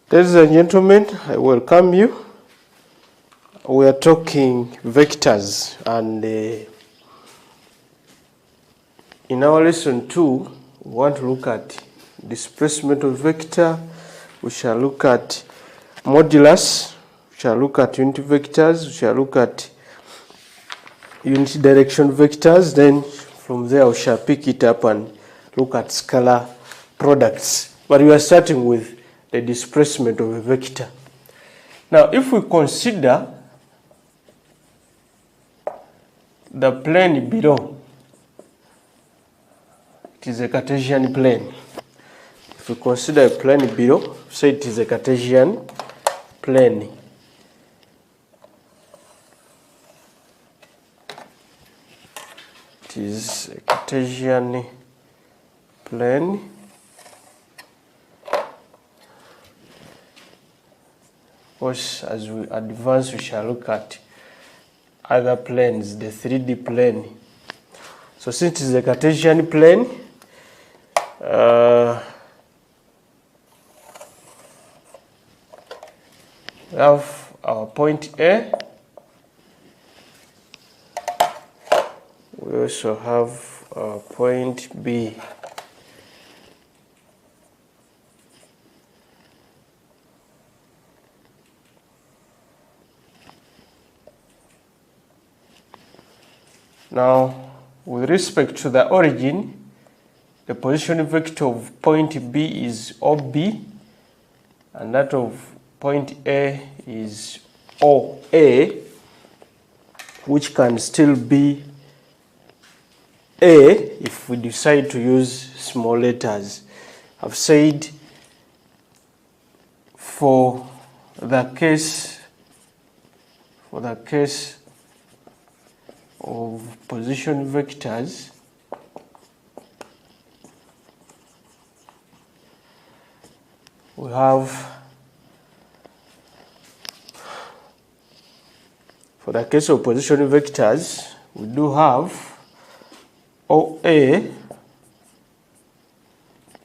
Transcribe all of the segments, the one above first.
Ladies and gentlemen, I welcome you. We are talking vectors, and in our lesson 2, we want to look at displacement of vector. We shall look at modulus. We shall look at unit vectors. We shall look at unit direction vectors. Then from there, we shall pick it up and look at scalar products. But we are starting with the displacement of a vector. Now, if we consider the plane below, it is a Cartesian plane. If we consider a plane below, say it is a Cartesian plane. It is a Cartesian plane. Of course, as we advance, we shall look at other planes, the 3D plane. So since it is a Cartesian plane, we have our point A. We also have our point B. Now, with respect to the origin, the position vector of point B is OB, and that of point A is OA, which can still be A if we decide to use small letters. I've said for the case of position vectors, we have, for the case of position vectors, we do have OA,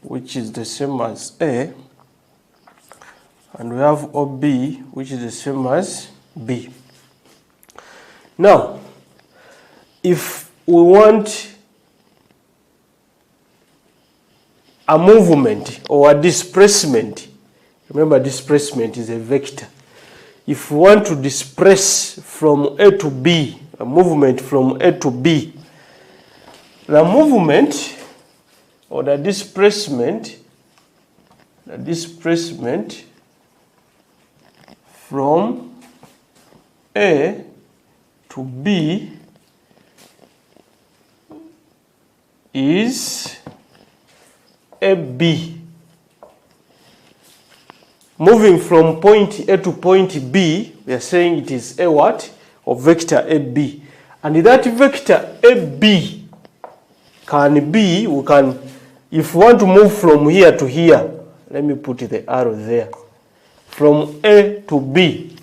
which is the same as A, and we have OB, which is the same as B. Now, if we want a movement or a displacement, remember displacement is a vector. If we want to displace from A to B, a movement from A to B, the movement or the displacement from A to B is AB. Moving from point A to point B, we are saying it is a what? Or vector AB. And that vector AB can be, if we want to move from here to here, let me put the arrow there. From A to B,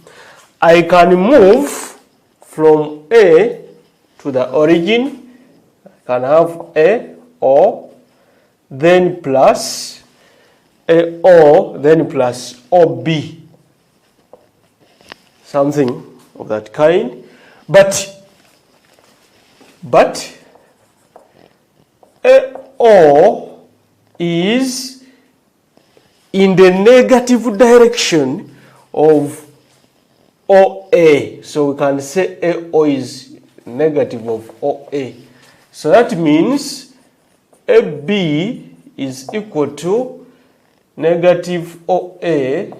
I can move from A to the origin. Can have A O, then plus A O, then plus OB. Something of that kind. But A O is in the negative direction of OA. So we can say AO is negative of OA. So that means AB is equal to negative OA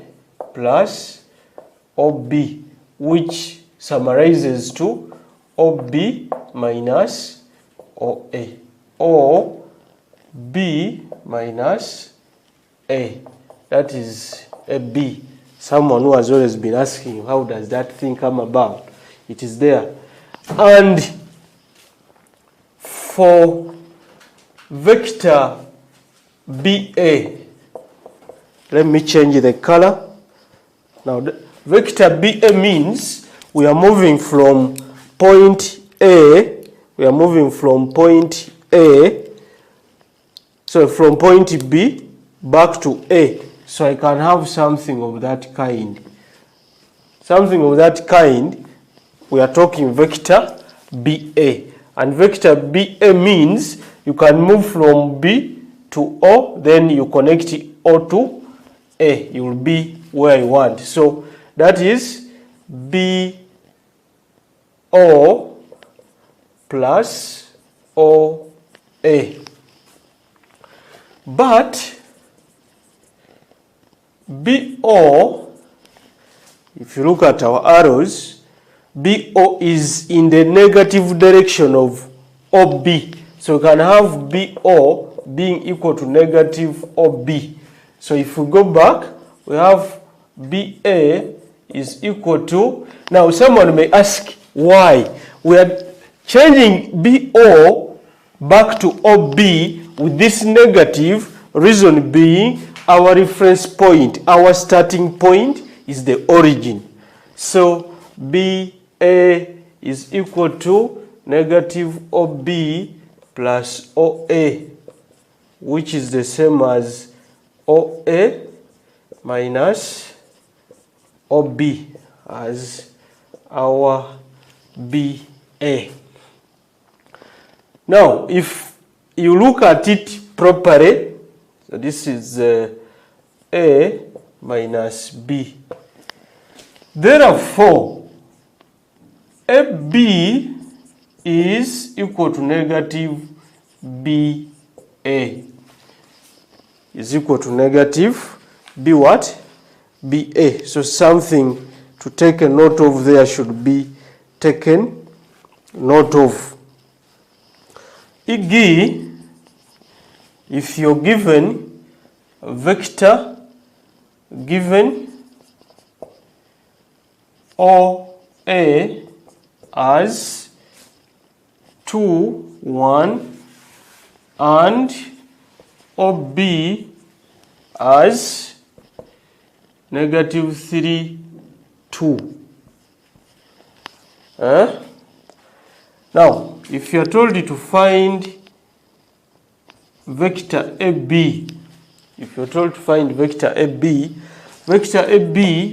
plus OB, which summarizes to OB minus OA, or B minus A. That is AB. Someone who has always been asking, how does that thing come about? It is there. And for vector BA, let me change the color. Now, vector BA means we are moving from point A, so from point B back to A. So I can have something of that kind. Something of that kind, we are talking vector BA. And vector BA means you can move from B to O, then you connect O to A. You will be where you want. So that is BO plus OA. But BO, if you look at our arrows, BO is in the negative direction of OB. So you can have BO being equal to negative OB. So if we go back, we have BA is equal to, now someone may ask why. We are changing BO back to OB with this negative, reason being our reference point, our starting point is the origin. So BA is equal to negative OB plus OA, which is the same as OA minus OB as our BA. Now, if you look at it properly, so this is A minus B. Therefore, AB is equal to negative BA. Is equal to negative B what? BA. So something to take a note of there should be taken note of. E.g., if you're given a vector given OA as 2, 1 and OB as negative 3, 2. Now, if you are told to find vector AB, if you're told to find vector AB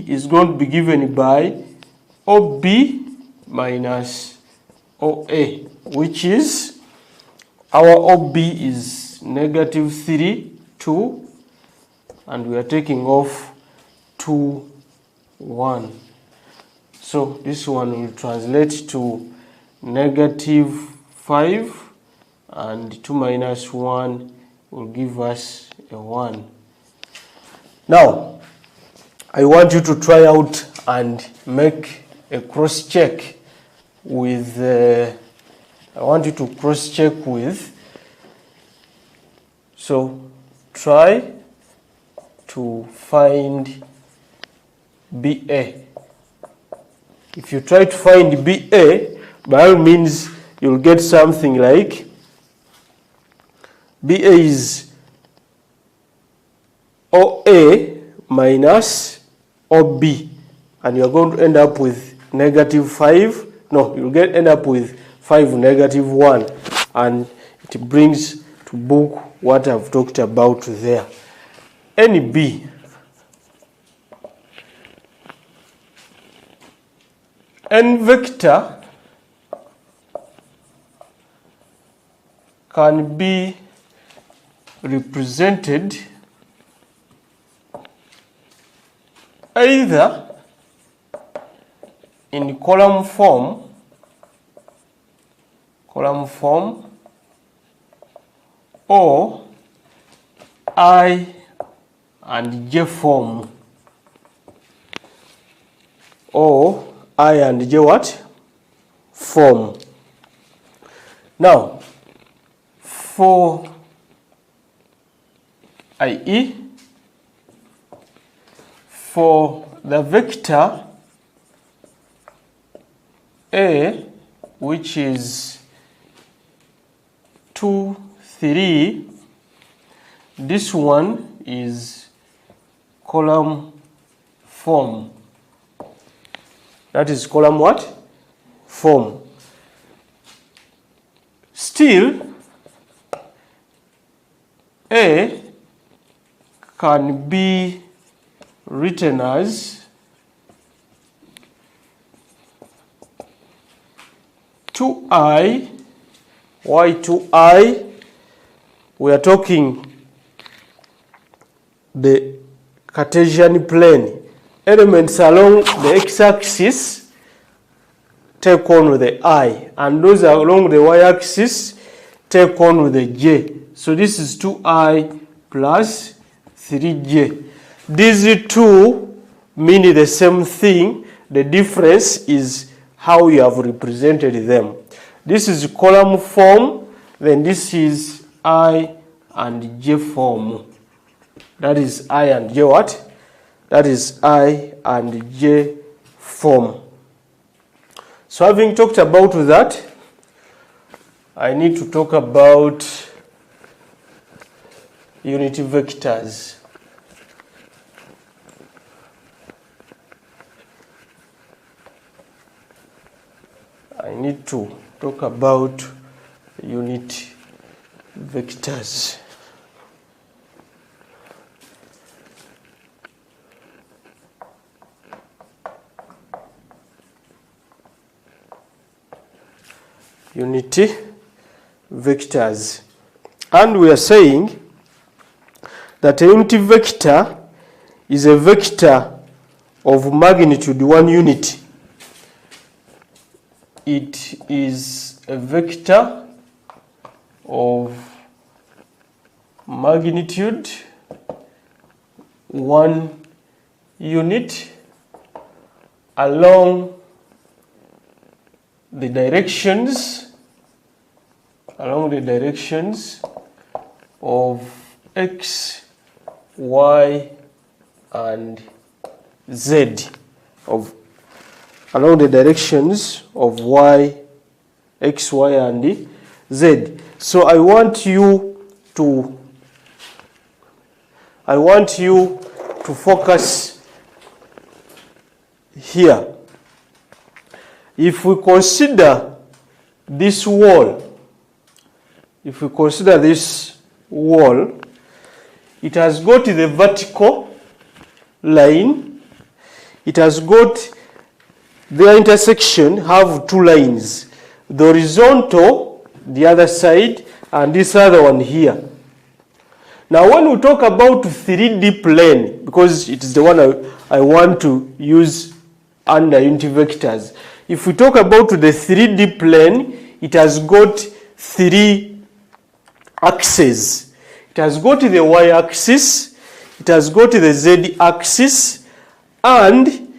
is going to be given by OB minus OA, which is, our OB is negative 3, 2, and we are taking off 2, 1. So this one will translate to negative 5, and 2 minus 1 will give us a 1. Now, I want you to try out and make a cross check with, so try to find BA. If you try to find BA, by all means, you'll get something like BA is OA minus OB, and you're going to end up with negative 5. No, you'll end up with 5 negative 1, and it brings to book what I've talked about there. Any B n vector can be represented either in column form or I and J form, or I and J what? Form. Now, for i.e., for the vector A, which is 2, 3, this one is column form. That is column what? Form. Still, A can be written as y 2I, we are talking the Cartesian plane. Elements along the x-axis take on with the I, and those along the y-axis take on with the j. So this is 2I plus 3j. These two mean the same thing. The difference is how you have represented them. This is column form, then this is I and j form. That is I and j what? That is I and j form. So having talked about that, I need to talk about unity vectors. I need to talk about unit vectors. Unity vectors. And we are saying that a unity vector is a vector of magnitude 1 unit. It is a vector of magnitude 1 unit along the directions of x, y, and z, along the directions of y, x, y, and z. So I want you to focus here. If we consider this wall, it has got the vertical line, it has got the intersection, have two lines, the horizontal, the other side, and this other one here. Now when we talk about 3D plane, because it is the one I want to use under unity vectors, if we talk about the 3D plane, it has got 3 axes. It has got the y-axis, it has got the z-axis, and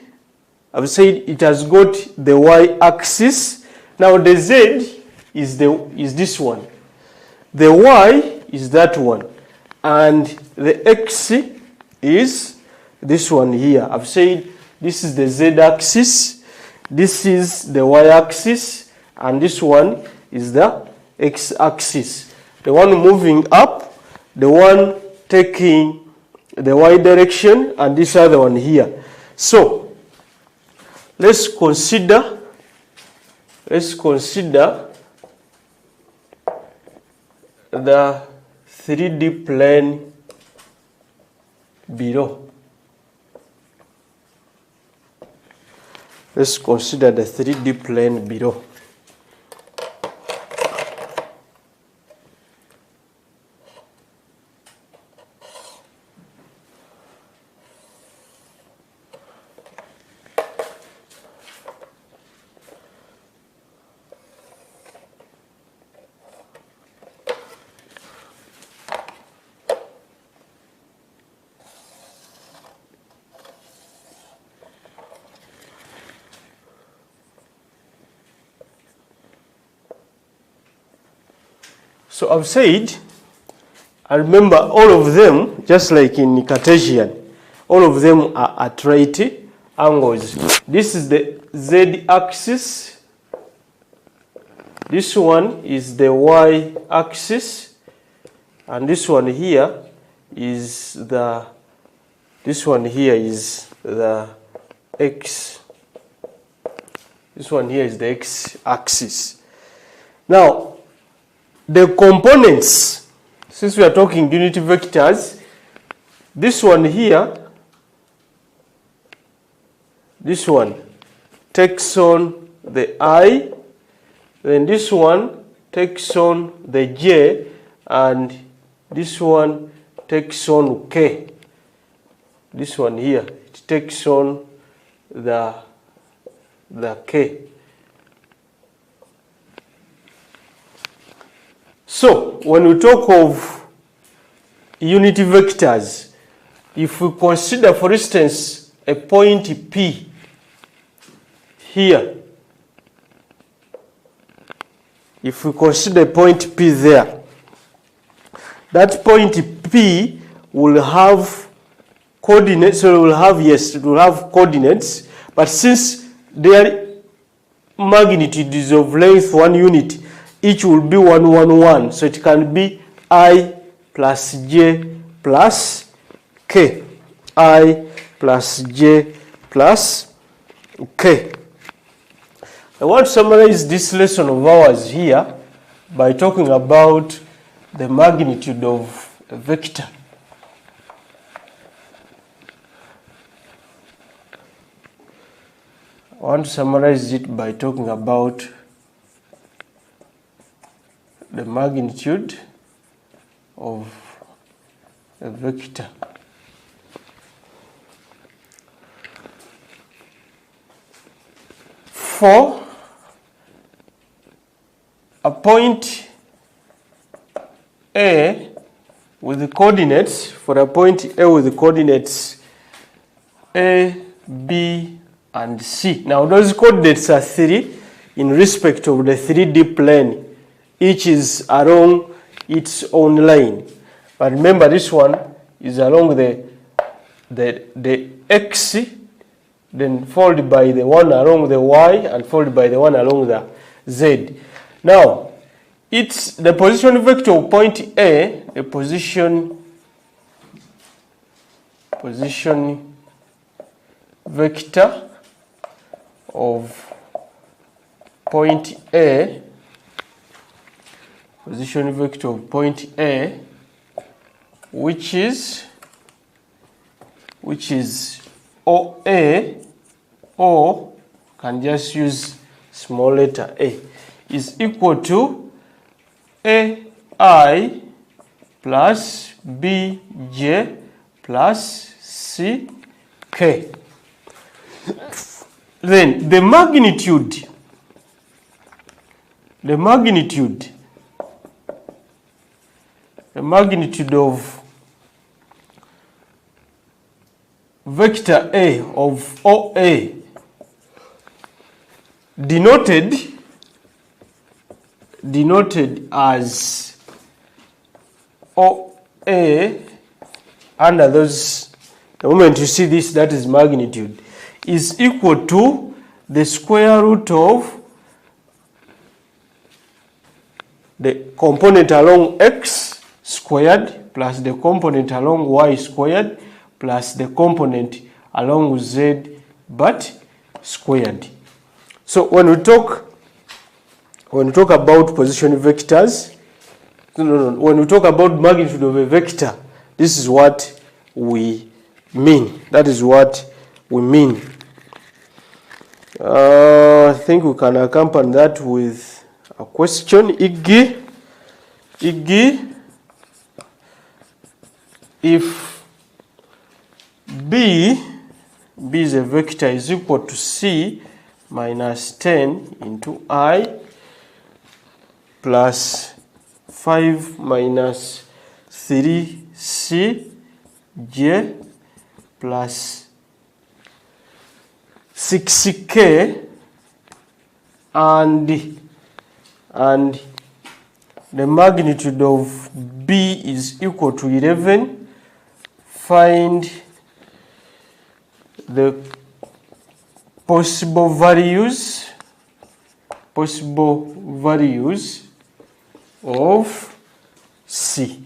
I've said it has got the y-axis. Now the z is this one, the y is that one, and the x is this one here. I've said this is the z-axis, this is the y-axis, and this one is the x-axis. The one moving up, the one taking the y direction, and this other one here. So let's consider the 3D plane below. Let's consider the 3D plane below. So I've said, I remember all of them, just like in Cartesian, all of them are at right angles. This is the z-axis, this one is the y-axis, and this one here is the x. This one here is the x-axis. Now, the components, since we are talking unity vectors, this one here this one takes on the I, then this one takes on the J, and this one takes on K. This one here, it takes on the K. So when we talk of unity vectors, if we consider, for instance, a point P here, if we consider a point P there, that point P will have coordinates, so it will have, yes, it will have coordinates, but since their magnitude is of length 1 unit, each will be 1, 1, 1, so it can be I plus J plus K, I plus J plus K. I want to summarize this lesson of ours here by talking about the magnitude of a vector. I want to summarize it by talking about the magnitude of a vector. For a point A with the coordinates, for a point A with the coordinates A, B, and C. Now those coordinates are 3 in respect of the 3D plane. Each is along its own line. But remember, this one is along the X, then followed by the one along the Y, and followed by the one along the Z. Now, it's the position vector of point A, the position vector of point A, position vector of point A, which is OA, or can just use small letter A, is equal to AI plus BJ plus CK. Then the magnitude of vector A of OA denoted as OA under those, the moment you see this, that is magnitude, is equal to the square root of the component along X squared plus the component along Y squared plus the component along Z but squared. So when we talk about position vectors, when we talk about magnitude of a vector, this is what we mean. That is what we mean. I think we can accompany that with a question. Iggy, if B is a vector, is equal to C minus 10 into I plus 5 minus 3C J plus 6K, and the magnitude of B is equal to 11. Find the possible values of C.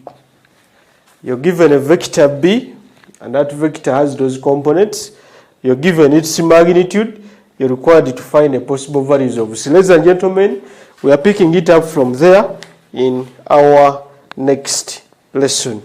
You're given a vector B, and that vector has those components. You're given its magnitude. You're required to find the possible values of C. Ladies and gentlemen, we are picking it up from there in our next lesson.